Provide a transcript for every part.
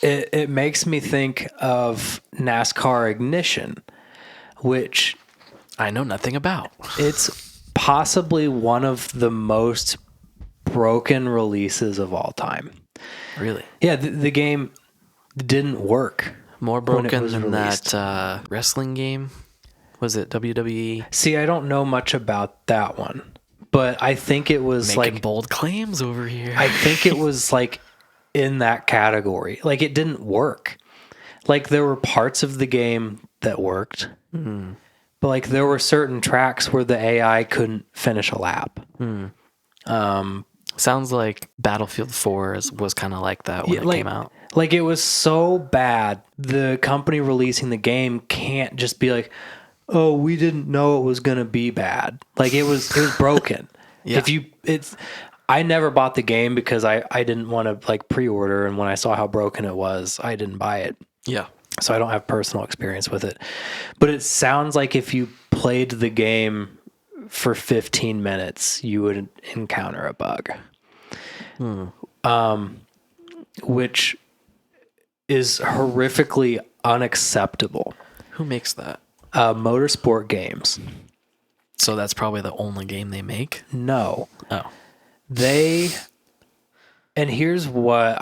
it makes me think of NASCAR Ignition, which I know nothing about. it's possibly one of the most broken releases of all time. Really? Yeah, the game didn't work. More when it broken was than released. that wrestling game? Was it WWE? See, I don't know much about that one, but I think it was Making like bold claims over here. I think it was like in that category. Like it didn't work. Like there were parts of the game that worked, but like there were certain tracks where the AI couldn't finish a lap. Sounds like Battlefield 4 was kind of like that when it came out. Like it was so bad, the company releasing the game can't just be like, "Oh, we didn't know it was going to be bad." Like it was broken. Yeah. I never bought the game because I didn't want to like pre-order, and when I saw how broken it was, I didn't buy it. Yeah. So I don't have personal experience with it. But it sounds like if you played the game for 15 minutes, you would encounter a bug. Which is horrifically unacceptable. Who makes that? Motorsport games. So that's probably the only game they make? No. Oh. And here's what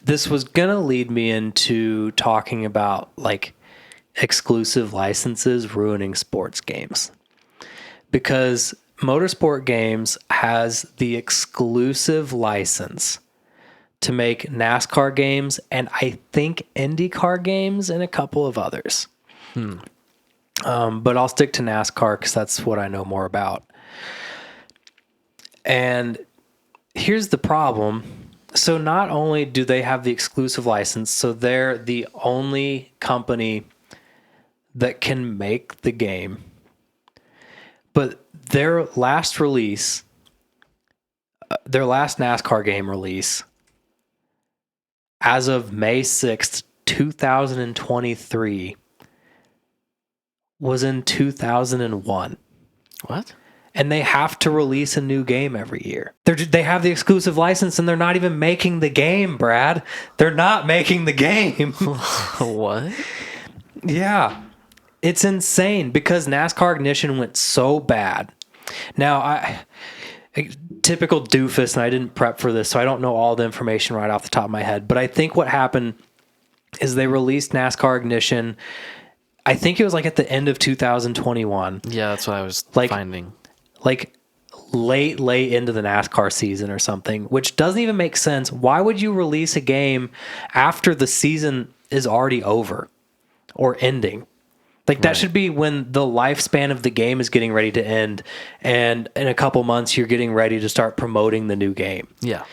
this was going to lead me into talking about like exclusive licenses ruining sports games. Because Motorsport Games has the exclusive license to make NASCAR games and I think IndyCar games and a couple of others. But I'll stick to NASCAR because that's what I know more about. And here's the problem. So not only do they have the exclusive license, so they're the only company that can make the game, but their last release, their last NASCAR game release, as of May 6th, 2023, was in 2001. What? And they have to release a new game every year. They have the exclusive license and they're not even making the game, Brad. They're not making the game. What? Yeah. It's insane because NASCAR Ignition went so bad. Now, typical doofus, and I didn't prep for this, so I don't know all the information right off the top of my head. But I think what happened is they released NASCAR Ignition. I think it was like at the end of 2021. Yeah, that's what I was Like- finding. Like late into the NASCAR season or something, which doesn't even make sense. Why would you release a game after the season is already over or ending? Like that should be when the lifespan of the game is getting ready to end, and in a couple months you're getting ready to start promoting the new game. Yeah.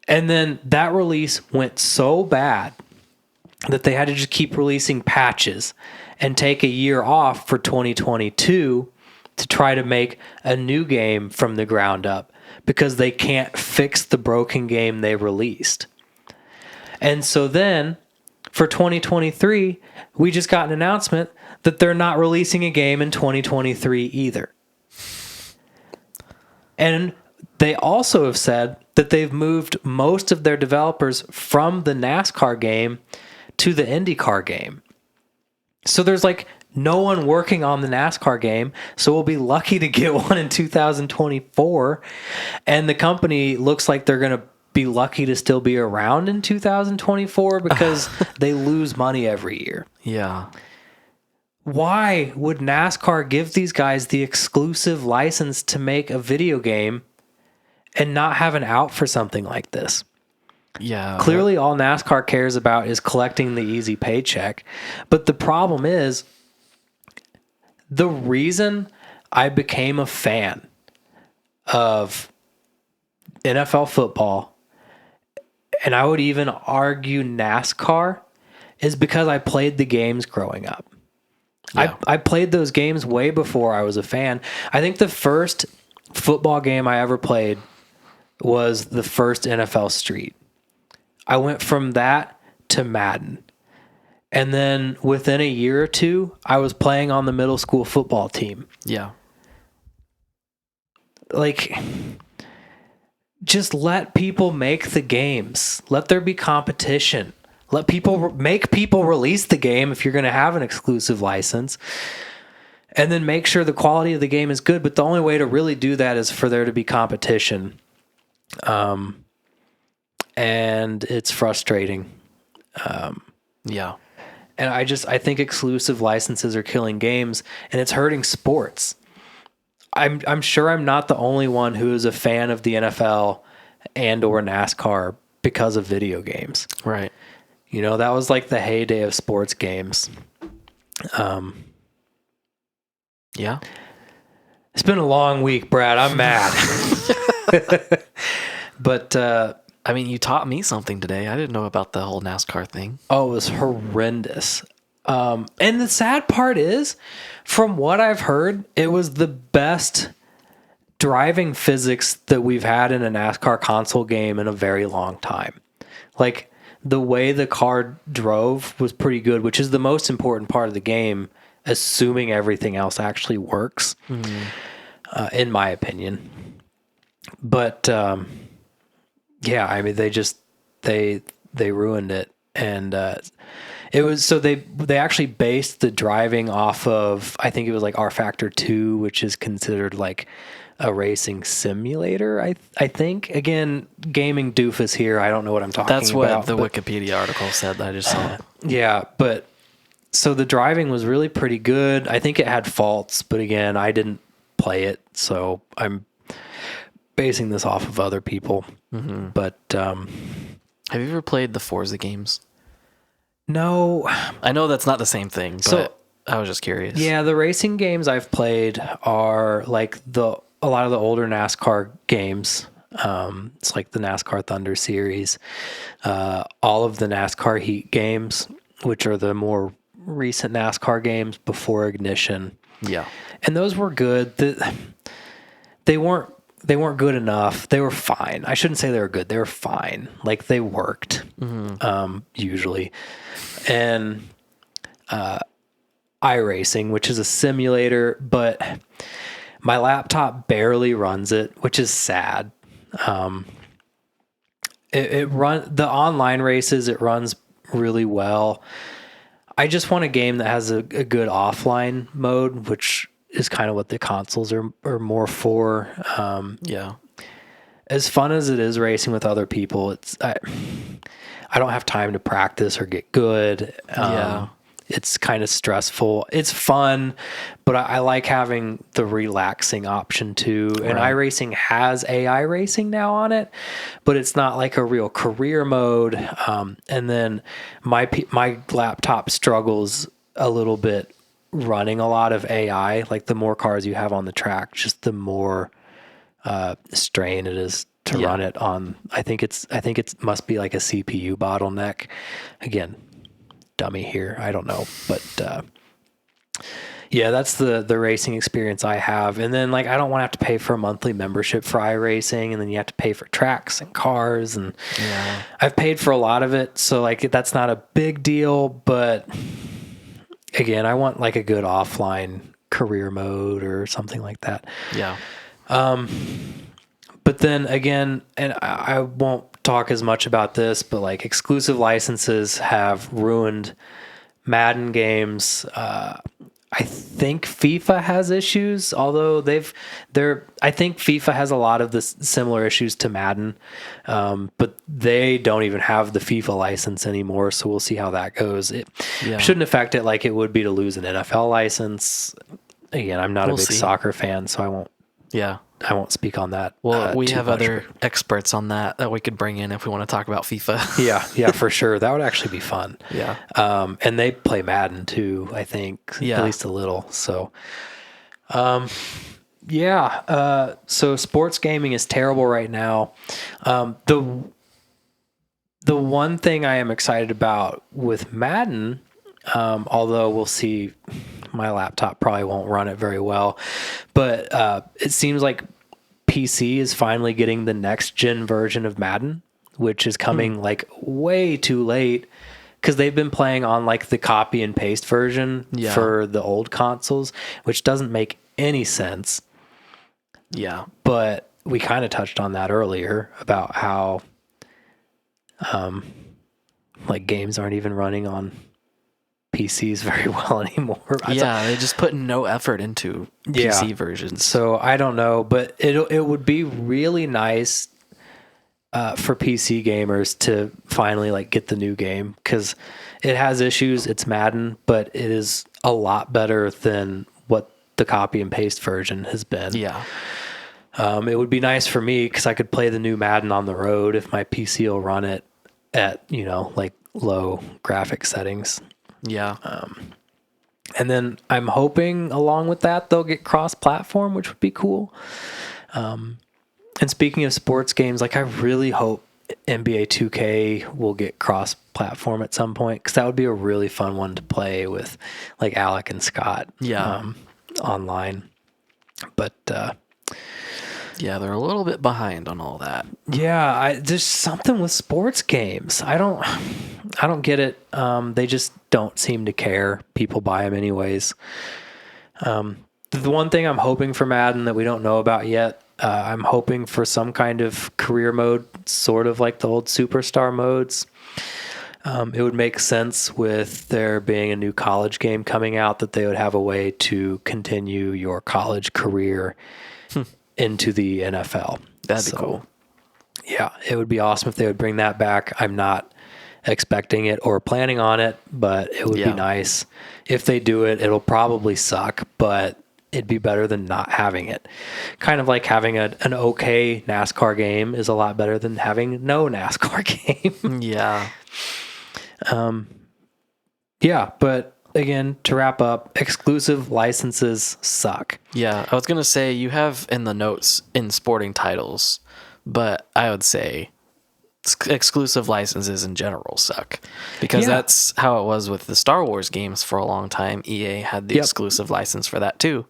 And then that release went so bad that they had to just keep releasing patches and take a year off for 2022 to try to make a new game from the ground up because they can't fix the broken game they released. And so then for 2023, we just got an announcement that they're not releasing a game in 2023 either. And they also have said that they've moved most of their developers from the NASCAR game to the IndyCar game. So there's like no one working on the NASCAR game, so we'll be lucky to get one in 2024. And the company looks like they're going to be lucky to still be around in 2024 because they lose money every year. Yeah. Why would NASCAR give these guys the exclusive license to make a video game and not have an out for something like this? Yeah. Clearly, all NASCAR cares about is collecting the easy paycheck. But the problem is, the reason I became a fan of NFL football, and I would even argue NASCAR, is because I played the games growing up. Yeah. I played those games way before I was a fan. I think the first football game I ever played was the first NFL Street. I went from that to Madden. And then within a year or two, I was playing on the middle school football team. Yeah. Like, just let people make the games. Let there be competition. Make people release the game if you're going to have an exclusive license. And then make sure the quality of the game is good. But the only way to really do that is for there to be competition. And it's frustrating. Yeah. And I think exclusive licenses are killing games, and it's hurting sports. I'm sure I'm not the only one who is a fan of the NFL and or NASCAR because of video games. Right. You know, that was like the heyday of sports games. Yeah. It's been a long week, Brad. I'm mad. But I mean, you taught me something today. I didn't know about the whole NASCAR thing. oh, it was horrendous. And the sad part is, from what I've heard, it was the best driving physics that we've had in a NASCAR console game in a very long time. Like, the way the car drove was pretty good, which is the most important part of the game, assuming everything else actually works, in my opinion. But yeah, I mean, they ruined it, and it was so they actually based the driving off of, I think it was like R Factor 2, which is considered like a racing simulator. I think, again, gaming doofus here. I don't know what I'm talking about. That's what the Wikipedia article said that I just saw. Yeah, but so the driving was really pretty good. I think it had faults, but again, I didn't play it, so I'm basing this off of other people. Mm-hmm. But have you ever played the Forza games? No. I know that's not the same thing, but so, I was just curious. Yeah, the racing games I've played are like a lot of the older NASCAR games. It's like the NASCAR Thunder series, all of the NASCAR Heat games, which are the more recent NASCAR games before Ignition. Yeah, and those were good. They weren't good enough. They were fine. I shouldn't say they were good. They were fine. Like, they worked, usually. And iRacing, which is a simulator, but my laptop barely runs it, which is sad. The online races, it runs really well. I just want a game that has a good offline mode, which is kind of what the consoles are more for. Yeah. As fun as it is racing with other people, I don't have time to practice or get good. Yeah. It's kind of stressful. It's fun, but I like having the relaxing option too. And right. iRacing has AI racing now on it, but it's not like a real career mode. And then my laptop struggles a little bit running a lot of AI. Like, the more cars you have on the track, just the more strain it is to run it on. I think it must be like a CPU bottleneck. Again, dummy here, I don't know, but yeah, that's the racing experience I have. And then, like, I don't want to have to pay for a monthly membership for iRacing, and then you have to pay for tracks and cars, and I've paid for a lot of it, so like that's not a big deal. But again, I want like a good offline career mode or something like that. Yeah. But then again, and I won't talk as much about this, but like, exclusive licenses have ruined Madden games. I think FIFA has issues, although I think FIFA has a lot of the similar issues to Madden, but they don't even have the FIFA license anymore, so we'll see how that goes. It shouldn't affect it like it would be to lose an NFL license. Again, I'm not a big soccer fan, so I won't speak on that. Well, we have other experts on that we could bring in if we want to talk about FIFA. yeah, for sure. That would actually be fun. Yeah. And they play Madden too, I think, at least a little. So, so sports gaming is terrible right now. The one thing I am excited about with Madden, although we'll see, my laptop probably won't run it very well, but it seems like PC is finally getting the next gen version of Madden, which is coming like way too late, because they've been playing on like the copy and paste version for the old consoles, which doesn't make any sense. Yeah. But we kind of touched on that earlier about how like games aren't even running on PCs very well anymore. Yeah, they just put no effort into PC versions. So I don't know, but it would be really nice for PC gamers to finally like get the new game, because it has issues. It's Madden, but it is a lot better than what the copy and paste version has been. Yeah. It would be nice for me because I could play the new Madden on the road if my PC will run it at, you know, like low graphic settings. Yeah. And then I'm hoping along with that, they'll get cross-platform, which would be cool. And speaking of sports games, like I really hope NBA 2K will get cross-platform at some point, because that would be a really fun one to play with like Alec and Scott online. But yeah, they're a little bit behind on all that. yeah, there's something with sports games. I don't get it. They just don't seem to care. People buy them anyways. The one thing I'm hoping for Madden that we don't know about yet, I'm hoping for some kind of career mode, sort of like the old Superstar modes. It would make sense with there being a new college game coming out that they would have a way to continue your college career into the NFL. That'd be cool. Yeah, it would be awesome if they would bring that back. I'm not expecting it or planning on it, but it would be nice. If they do it, it'll probably suck, but it'd be better than not having it. Kind of like having an okay NASCAR game is a lot better than having no NASCAR game. Yeah. Yeah, but again, to wrap up, exclusive licenses suck. Yeah, I was going to say you have in the notes in sporting titles, but I would say exclusive licenses in general suck, because that's how it was with the Star Wars games for a long time. EA had the exclusive license for that too.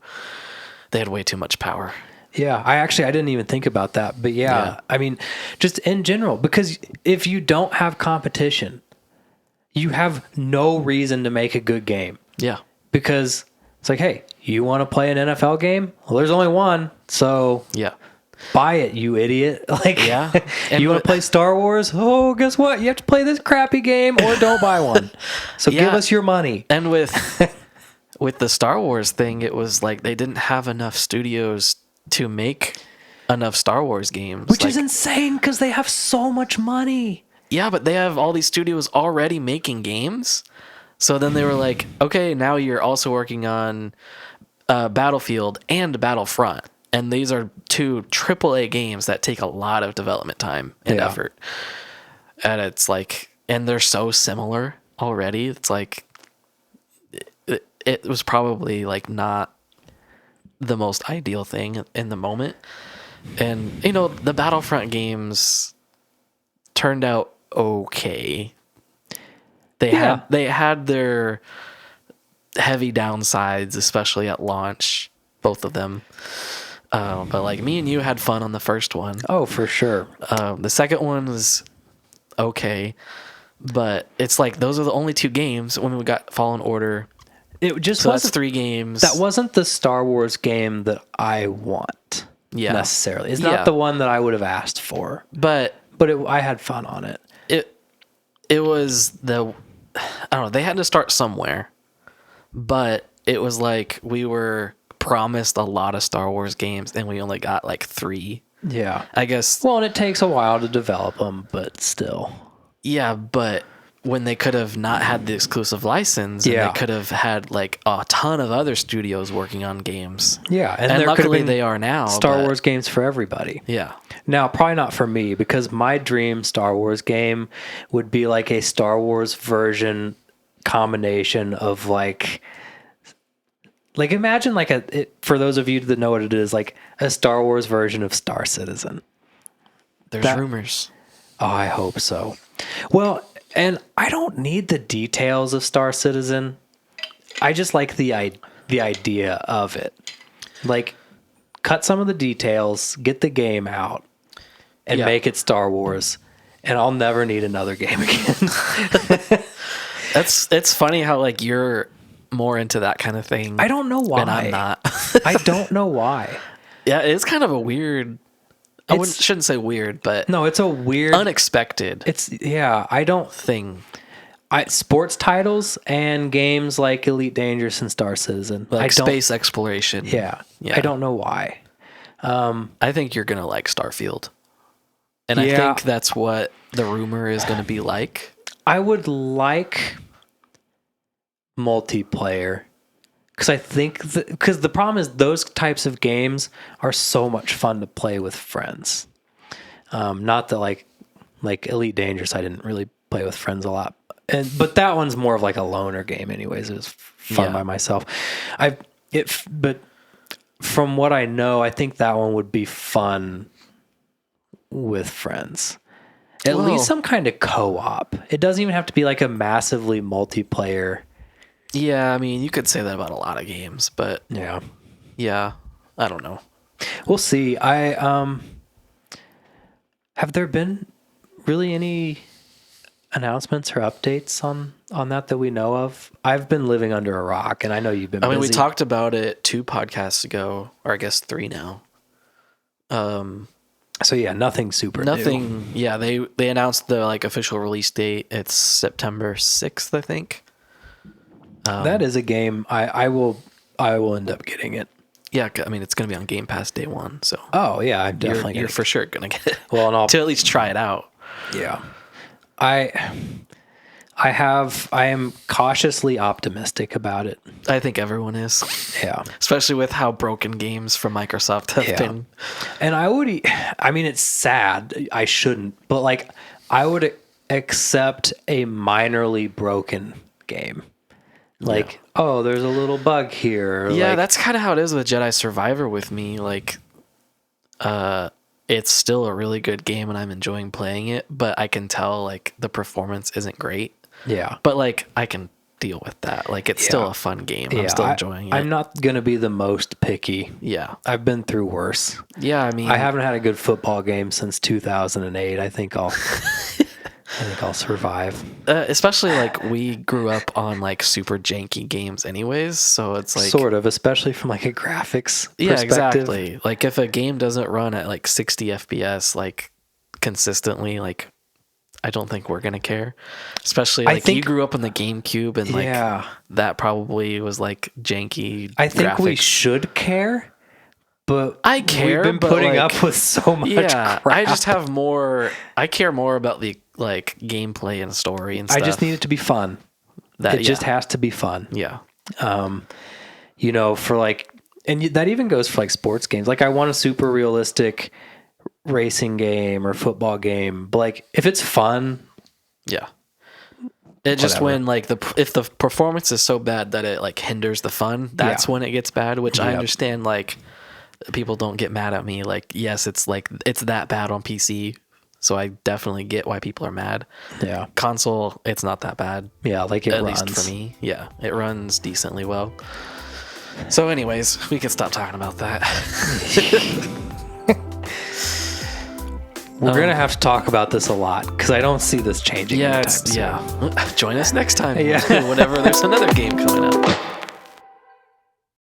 They had way too much power. Yeah, I didn't even think about that, but I mean, just in general, because if you don't have competition, you have no reason to make a good game. Yeah. Because it's like, hey, you want to play an NFL game? Well, there's only one, so buy it, you idiot. Like, you want to play Star Wars? Oh, guess what? You have to play this crappy game or don't buy one. So give us your money. And with the Star Wars thing, it was like they didn't have enough studios to make enough Star Wars games. Which is insane because they have so much money. Yeah, but they have all these studios already making games. So then they were like, okay, now you're also working on Battlefield and Battlefront. And these are two AAA games that take a lot of development time and effort. And it's like, and they're so similar already. It's like, it was probably like not the most ideal thing in the moment. And, you know, the Battlefront games turned out okay. They had their heavy downsides, especially at launch, both of them. But like me and you had fun on the first one. Oh, for sure. The second one was okay, but it's like those are the only two games. When we got Fallen Order, it just so wasn't that's 3 games. That wasn't the Star Wars game that I want. Necessarily, it's not the one that I would have asked for. But I had fun on it. It was I don't know. They had to start somewhere, but it was like we were promised a lot of Star Wars games, and we only got like 3. Yeah, I guess. Well, and it takes a while to develop them, but still. Yeah, but when they could have not had the exclusive license, and they could have had like a ton of other studios working on games. Yeah, and luckily they are now. Star Wars games for everybody. Yeah. Now, probably not for me, because my dream Star Wars game would be like a Star Wars version combination of like imagine like for those of you that know what it is, like a Star Wars version of Star Citizen. There's rumors. Oh, I hope so. Well, and I don't need the details of Star Citizen. I just like the idea of it. Like, cut some of the details, get the game out, and make it Star Wars, and I'll never need another game again. It's funny how like you're more into that kind of thing. I don't know why. And I'm not. I don't know why. Yeah, it's kind of a weird shouldn't say weird, but No, it's a weird. unexpected I don't. thing. Sports titles and games like Elite Dangerous and Star Citizen. Like I don't, space exploration. Yeah. Yeah. I don't know why. I think you're going to like Starfield. And I Yeah. think that's what the rumor is going to be like. I would like multiplayer because I think because the problem is those types of games are so much fun to play with friends. Not that like Elite Dangerous, I didn't really play with friends a lot, but that one's more of like a loner game, anyways. It was fun Yeah. by myself. But from what I know, I think that one would be fun with friends. At Well- least some kind of co-op. It doesn't even have to be like a massively multiplayer. Yeah, I mean, you could say that about a lot of games, but Yeah. yeah, I don't know. We'll see. Have there been really any announcements or updates on that we know of? I've been living under a rock, and I know you've been I mean, we busy. talked about it 2 podcasts ago, or I guess 3 now. So yeah, nothing super new. Nothing. Yeah, they announced the like official release date. It's September 6th, I think. That is a game I will end up getting it. Yeah, I mean, it's going to be on Game Pass day 1, so Oh yeah, I'm definitely you're gonna for sure going to get it. Well, and I'll to at least try it out. Yeah. I am cautiously optimistic about it. I think everyone is, Yeah. especially with how broken games from Microsoft have Yeah. been. And I mean, it's sad. I shouldn't, but like, I would accept a minorly broken game. Like, oh, there's a little bug here. Yeah, like, that's kind of how it is with Jedi Survivor with me. Like, it's still a really good game and I'm enjoying playing it, but I can tell like the performance isn't great. yeah. But like I can deal with that. Like it's still a fun game. I'm still enjoying it. I'm not going to be the most picky. Yeah. I've been through worse. Yeah, I mean I haven't had a good football game since 2008. I think I'll survive. especially like we grew up on like super janky games anyways, so it's like Sort of, especially from like a graphics yeah, perspective. exactly. Like if a game doesn't run at like 60 FPS like consistently, like I don't think we're gonna care. Especially I like think- you grew up on the GameCube and like Yeah. that probably was like janky. I think we graphics. should care, but I care, we've been but, putting like, up with so much Yeah, crap. I just have more. I care more about the like gameplay and story and I stuff. just need it to be fun. that. It just has to be fun. yeah. You know, for like, and that even goes for like sports games. Like, I want a super realistic racing game or football game, but like, if it's fun, Yeah. It just Whatever. when like if the performance is so bad that it like hinders the fun, that's Yeah. when it gets bad, which I Yep. understand. Like people don't get mad at me. Like, yes, it's like it's that bad on PC. So I definitely get why people are mad. yeah, Console, it's not that bad. yeah, like it At runs. least for me. Yeah. It runs decently well. So anyways, we can stop talking about that. We're gonna have to talk about this a lot because I don't see this changing. Yeah, anytime it's soon. yeah. Join us next time. Yeah. Whenever there's another game coming out.